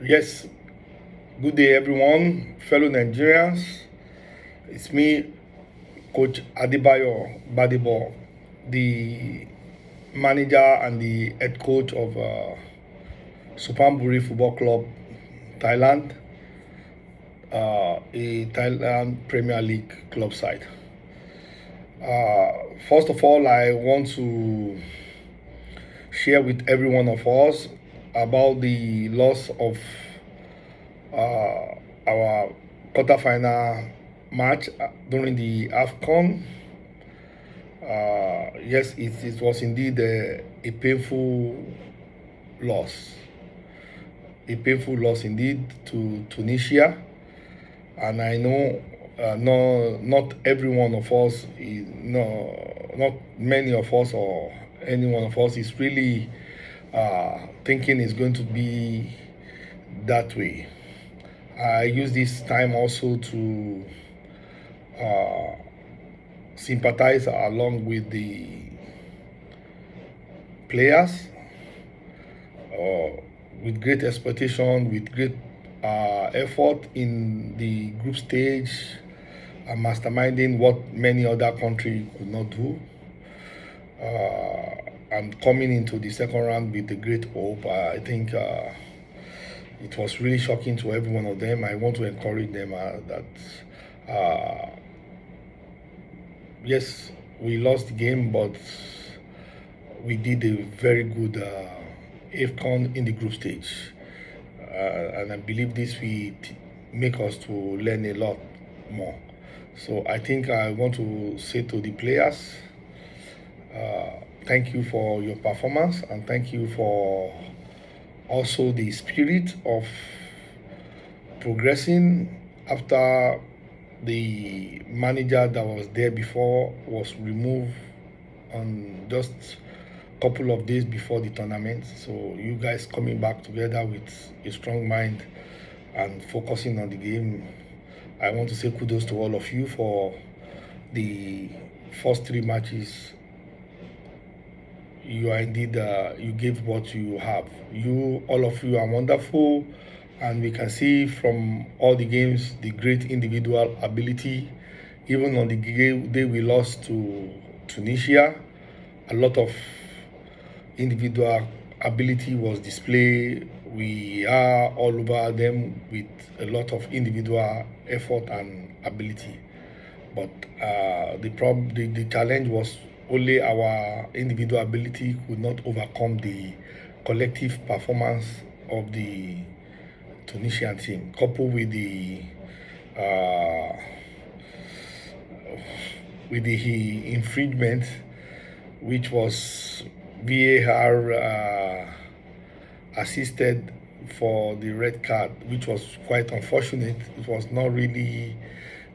Yes, good day, everyone, fellow Nigerians. It's me, Coach Eguavoen, the manager and the head coach of Suphanburi Football Club, Thailand, a Thailand Premier League club side. First of all, I want to share with every one of us about the loss of our quarterfinal match during the AFCON. Yes, it was indeed a painful loss. A painful loss indeed to Tunisia. And I know not every one of us, not many of us or any one of us is really thinking it's going to be that way. I use this time also to sympathize along with the players with great expectation, with great effort in the group stage, masterminding what many other countries could not do. And coming into the second round with a great hope, I think it was really shocking to every one of them. I want to encourage them that yes, we lost the game, but we did a very good AFCON in the group stage. And I believe this will make us to learn a lot more. So I think I want to say to the players, thank you for your performance and thank you for also the spirit of progressing after the manager that was there before was removed on just a couple of days before the tournament. So you guys coming back together with a strong mind and focusing on the game. I want to say kudos to all of you for the first three matches. You are indeed you gave what you have. All of you are wonderful, and we can see from all the games the great individual ability. Even on the day we lost to Tunisia, a lot of individual ability was displayed. We are all over them with a lot of individual effort and ability. But the challenge was only our individual ability could not overcome the collective performance of the Tunisian team, coupled uh, with the infringement, which was VAR assisted for the red card, which was quite unfortunate. It was not really,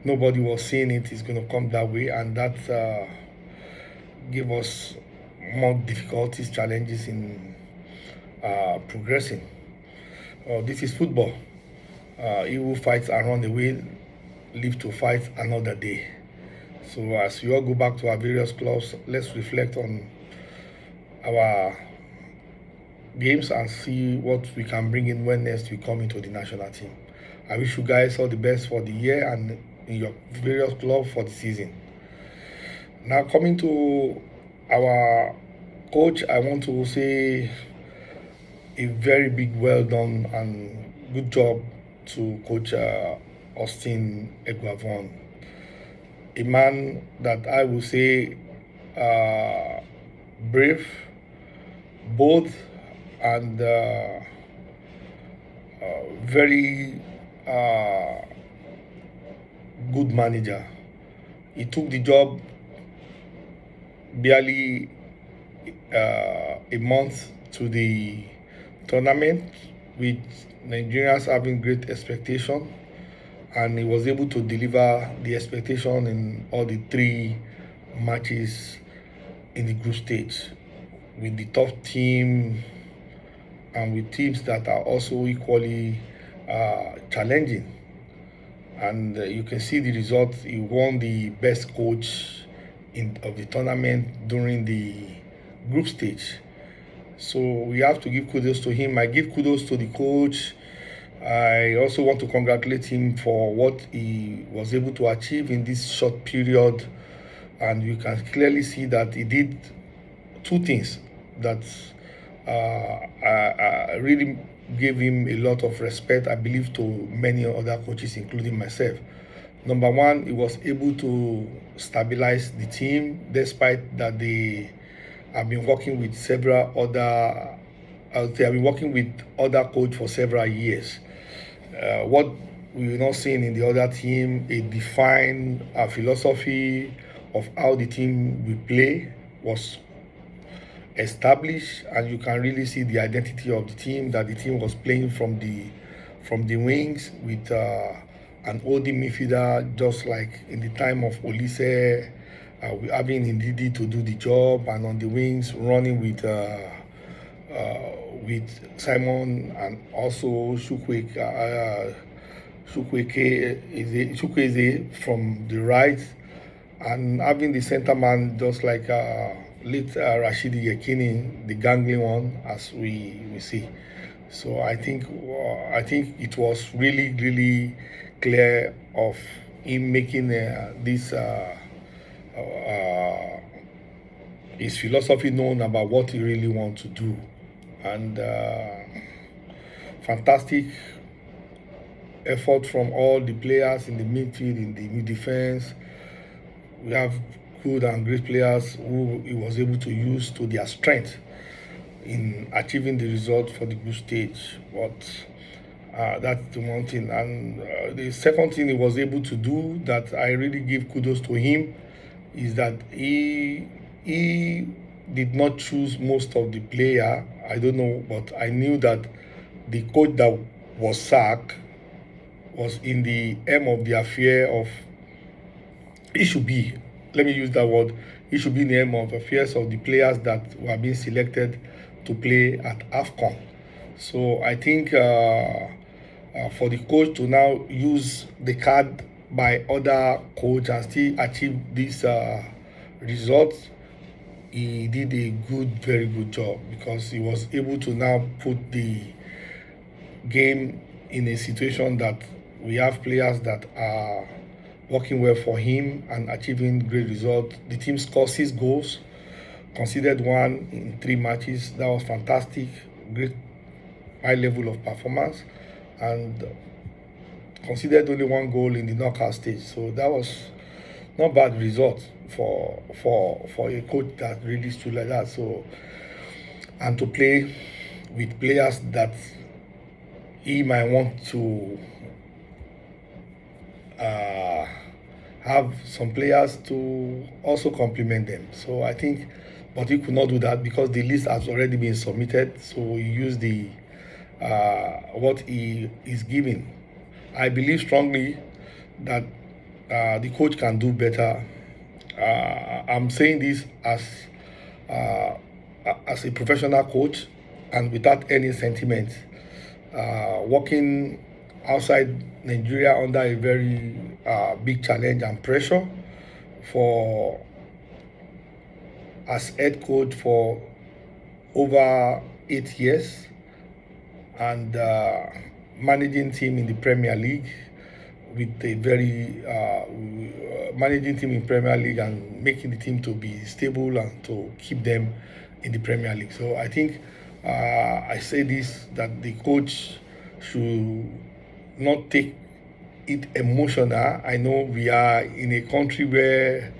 nobody was seeing it. It's going to come that way, and that gave us more difficulties, challenges in progressing. This is football. He who fights and run away live to fight another day. So as we all go back to our various clubs, let's reflect on our games and see what we can bring in when next we come into the national team. I wish you guys all the best for the year and in your various clubs for the season. Now coming to our coach, I want to say a very big well done and good job to Coach Eguavoen, a man that I will say brave, bold, and very good manager. He took the job barely a month to the tournament with Nigerians having great expectation, and he was able to deliver the expectation in all the three matches in the group stage with the tough team and with teams that are also equally challenging. And you can see the results. He won the best coach of the tournament during the group stage. So we have to give kudos to him. I give kudos to the coach, I also want to congratulate him for what he was able to achieve in this short period, and you can clearly see that he did two things that really gave him a lot of respect, I believe, to many other coaches, including myself. Number one, he was able to stabilize the team despite that they have been working with several other. They have been working with other coach for several years. What we were not seeing in the other team, a defined philosophy of how the team will play was established, and you can really see the identity of the team, that the team was playing from the wings with an oldie midfielder, just like in the time of Olise, having Ndidi to do the job, and on the wings running with Simon and also Chukwueze from the right, and having the center man just like late Rashidi Yekini, the gangling one, as we see. So I think it was really clear of him making this his philosophy known about what he really wants to do, and fantastic effort from all the players in the midfield, in the mid defense. We have good and great players who he was able to use to their strength in achieving the result for the group stage. But that's the one thing. And the second thing he was able to do that I really give kudos to him is that he did not choose most of the player. I don't know, but I knew that the coach that was sacked was in the aim of the affair of it should be, let me use that word, it should be in the aim of affairs of the players that were being selected to play at AFCON. So I think for the coach to now use the card by other coach and still achieve this results, he did a very good job, because he was able to now put the game in a situation that we have players that are working well for him and achieving great results. The team scored 6 goals, conceded 1 in 3 matches. That was fantastic, great high level of performance, and conceded only 1 goal in the knockout stage. So that was not bad result for a coach that really stood like that. So, and to play with players that he might want to have some players to also complement them. So I think, but he could not do that because the list has already been submitted. So he used the what he is giving. I believe strongly that the coach can do better. I'm saying this as a professional coach and without any sentiment. Working outside Nigeria under a very big challenge and pressure for as head coach for over 8 years, and managing team in the Premier League with a very managing team in Premier League and making the team to be stable and to keep them in the Premier League. So I think I say this, that the coach should not take it emotional. I know we are in a country where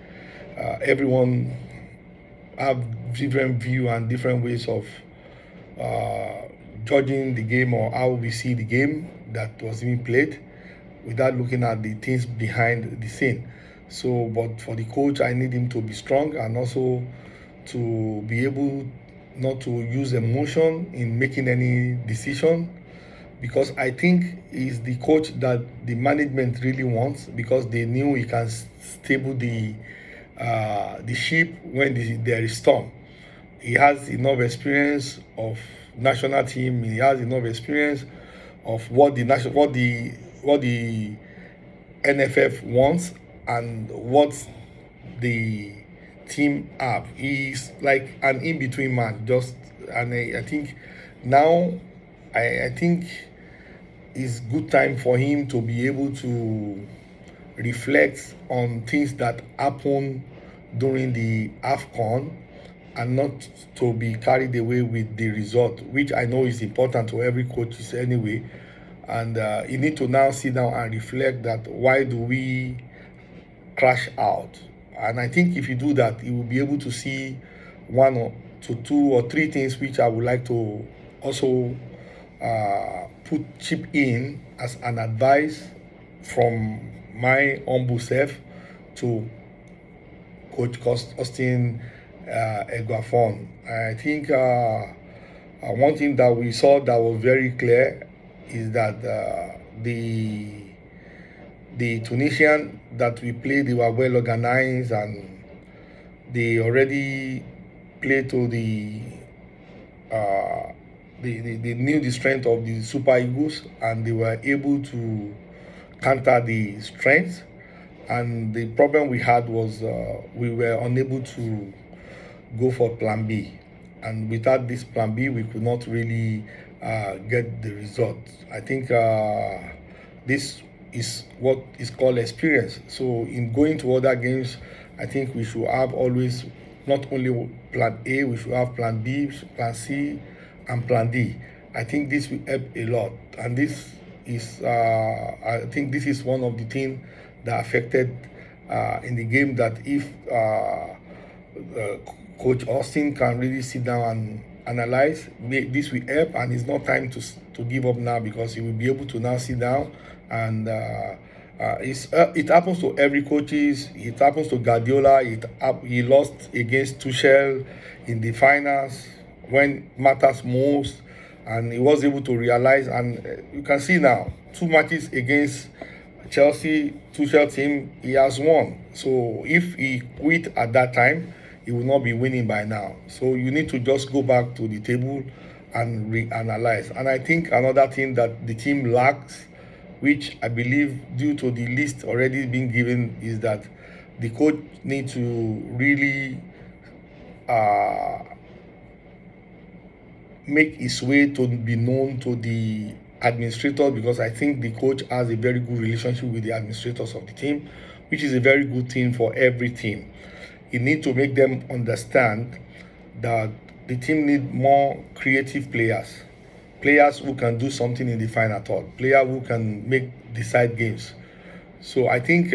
everyone have different view and different ways of judging the game or how we see the game that was being played without looking at the things behind the scene. So, but for the coach, I need him to be strong and also to be able not to use emotion in making any decision, because I think he's the coach that the management really wants, because they knew he can stable the ship when there is storm. He has enough experience of national team. He has enough experience of what the NFF wants and what the team have. He's like an in-between man. I think now, I think it's good time for him to be able to reflect on things that happen during the AFCON and not to be carried away with the result, which I know is important to every coach anyway. And you need to now sit down and reflect that why do we crash out? And I think if you do that, you will be able to see one or to two or three things which I would like to also chip in as an advice from my humble self to Coach Austin Eguavoen. I think one thing that we saw that was very clear is that the Tunisian that we played, they were well organized and they already played to they knew the strength of the Super Eagles and they were able to counter the strength. And the problem we had was we were unable to go for plan B. And without this plan B, we could not really get the result. I think this is what is called experience. So in going to other games, I think we should have always not only plan A, we should have plan B, plan C, and plan D. I think this will help a lot. And this is, I think this is one of the things that affected in the game that if Coach Austin can really sit down and analyze, this will help, and it's not time to give up now because he will be able to now sit down and it happens to every coaches. It happens to Guardiola. He lost against Tuchel in the finals when matters most, and he was able to realize. And you can see now 2 matches against Chelsea Tuchel team, he has won. So if he quit at that time, he will not be winning by now. So you need to just go back to the table and reanalyze. And I think another thing that the team lacks, which I believe due to the list already being given, is that the coach needs to really make his way to be known to the administrators, because I think the coach has a very good relationship with the administrators of the team, which is a very good thing for every team. You need to make them understand that the team need more creative players who can do something in the final third, players who can decide games. So I think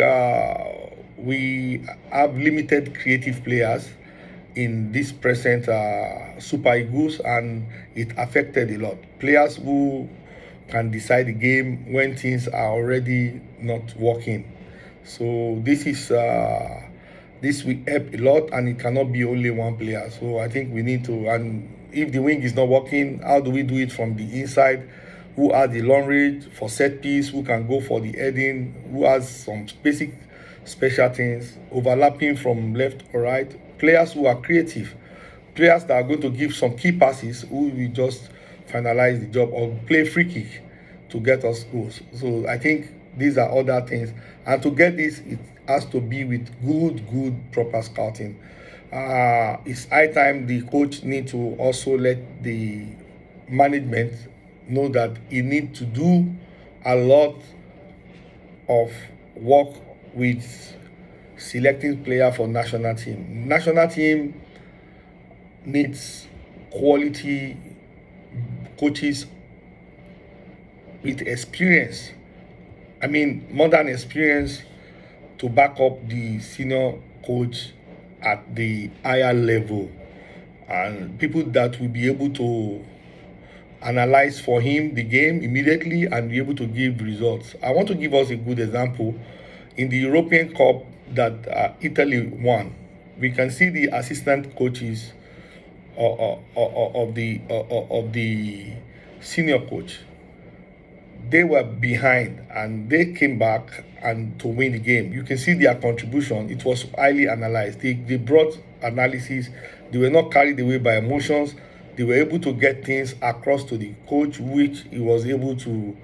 we have limited creative players in this present Super Eagles, and it affected a lot. Players who can decide the game when things are already not working. So this will help a lot, and it cannot be only one player. So I think we need to, and if the wing is not working, how do we do it from the inside? Who has the long range for set piece, who can go for the heading, who has some basic special things, overlapping from left or right, players who are creative, players that are going to give some key passes, who will just finalize the job or play free kick to get us goals. So I think these are other things, and to get this, it has to be with good proper scouting. It's high time the coach need to also let the management know that he need to do a lot of work with selecting player for national team. National team needs quality coaches with experience. I mean, modern experience to back up the senior coach at the higher level, and people that will be able to analyze for him the game immediately and be able to give results. I want to give us a good example. In the European Cup that Italy won, we can see the assistant coaches of the senior coach. They were behind and they came back and to win the game. You can see their contribution. It was highly analyzed. They brought analysis. They were not carried away by emotions. They were able to get things across to the coach, which he was able to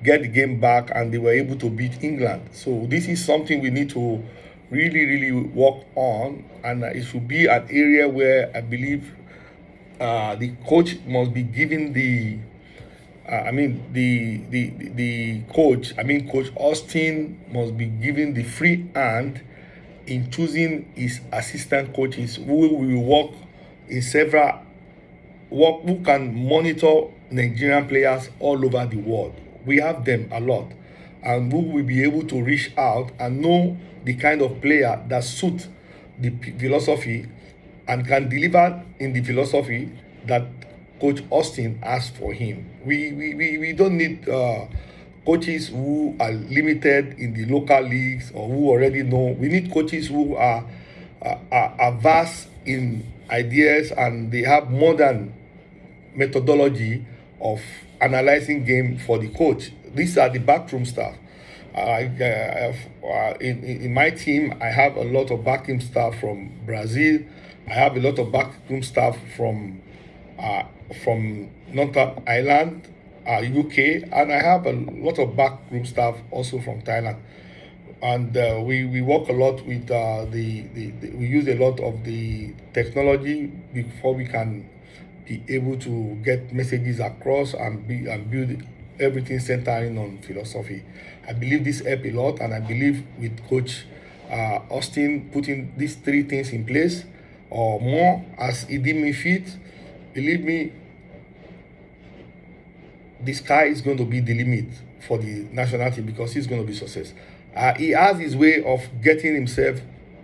get the game back, and they were able to beat England. So this is something we need to really work on, and it should be an area where I believe the coach must be given the I mean, the coach, Coach Austin must be given the free hand in choosing his assistant coaches who will work in several work who can monitor Nigerian players all over the world. We have them a lot, and who will be able to reach out and know the kind of player that suits the philosophy and can deliver in the philosophy that Coach Austin has for him. We don't need coaches who are limited in the local leagues or who already know. We need coaches who are vast in ideas and they have modern methodology of analyzing game for the coach. These are the backroom staff. In my team, I have a lot of backroom staff from Brazil. I have a lot of backroom staff from Northern Ireland, UK, and I have a lot of backroom staff also from Thailand. And we work a lot with we use a lot of the technology before we can be able to get messages across and build everything centering on philosophy. I believe this help a lot, and I believe with Coach Austin putting these three things in place or more as he deemed me fit, believe me, the sky is going to be the limit for the national team because he's going to be success. He has his way of getting himself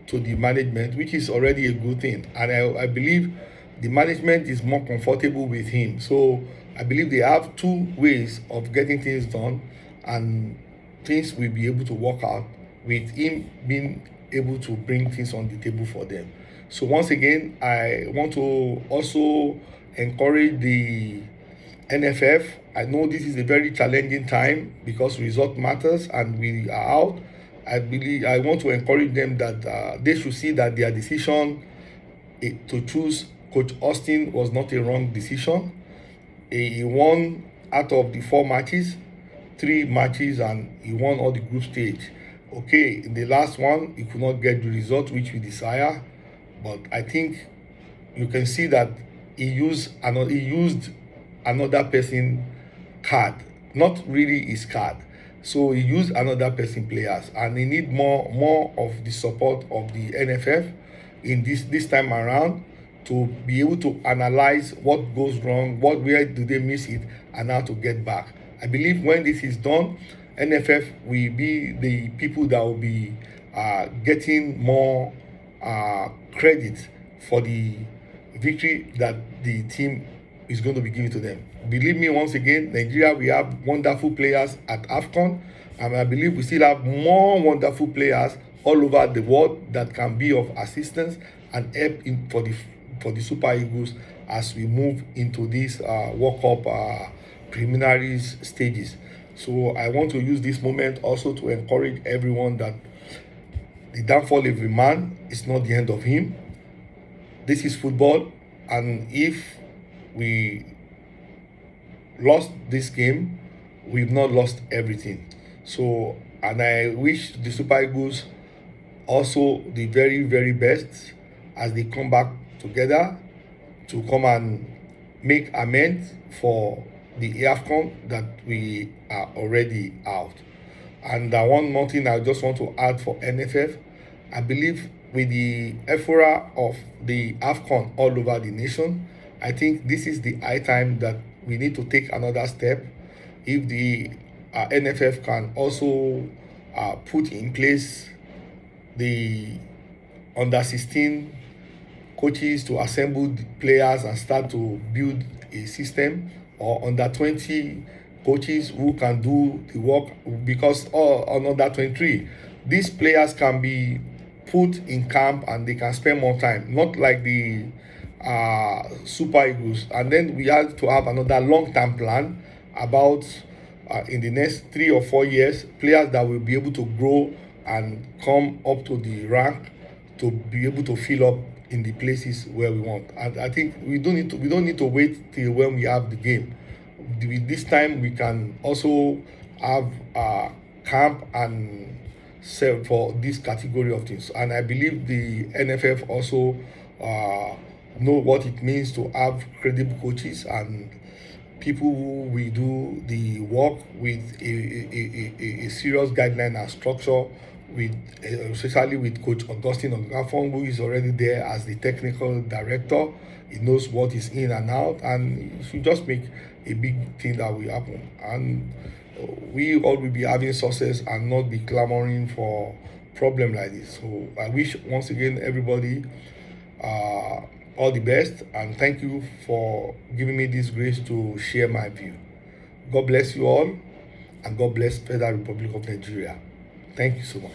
to the management, which is already a good thing, and I believe the management is more comfortable with him. So I believe they have two ways of getting things done, and things will be able to work out with him being able to bring things on the table for them. So once again, I want to also encourage the NFF. I know this is a very challenging time because result matters and we are out. I want to encourage them that they should see that their decision to choose Coach Austin was not a wrong decision. He won out of the 4 matches, 3 matches, and he won all the group stage. Okay, in the last one, he could not get the result which we desire, but I think you can see that he used another person card, not really his card. So he used another person players, and he need more of the support of the NFF in this time around to be able to analyze what goes wrong, where do they miss it, and how to get back. I believe when this is done, NFF will be the people that will be getting more credit for the victory that the team is going to be giving to them. Believe me, once again, Nigeria, we have wonderful players at AFCON, and I believe we still have more wonderful players all over the world that can be of assistance and help for the Super Eagles as we move into these World Cup preliminaries stages. So I want to use this moment also to encourage everyone that the downfall of a man is not the end of him. This is football, and if we lost this game, we've not lost everything. So, and I wish the Super Eagles also the very, very best as they come back together to come and make amends for the AFCON that we are already out. And one more thing I just want to add for NFF, I believe with the effort of the AFCON all over the nation, I think this is the high time that we need to take another step. If the NFF can also put in place the under-16 coaches to assemble the players and start to build a system, or under-20 coaches who can do the work, because on under-23, these players can be put in camp and they can spend more time, not like the Super Eagles. And then we have to have another long-term plan about in the next 3 or 4 years, players that will be able to grow and come up to the rank to be able to fill up in the places where we want. And I think we don't need to wait till when we have the game. With this time, we can also have camp and serve for this category of things. And I believe the NFF also know what it means to have credible coaches, and people who will do the work with a serious guideline and structure, with especially with Coach Eguavoen, who is already there as the technical director. He knows what is in and out, and it should just make a big thing that will happen. And we all will be having success and not be clamoring for problem like this. So I wish once again everybody all the best, and thank you for giving me this grace to share my view. God bless you all, and God bless Federal Republic of Nigeria. Thank you so much.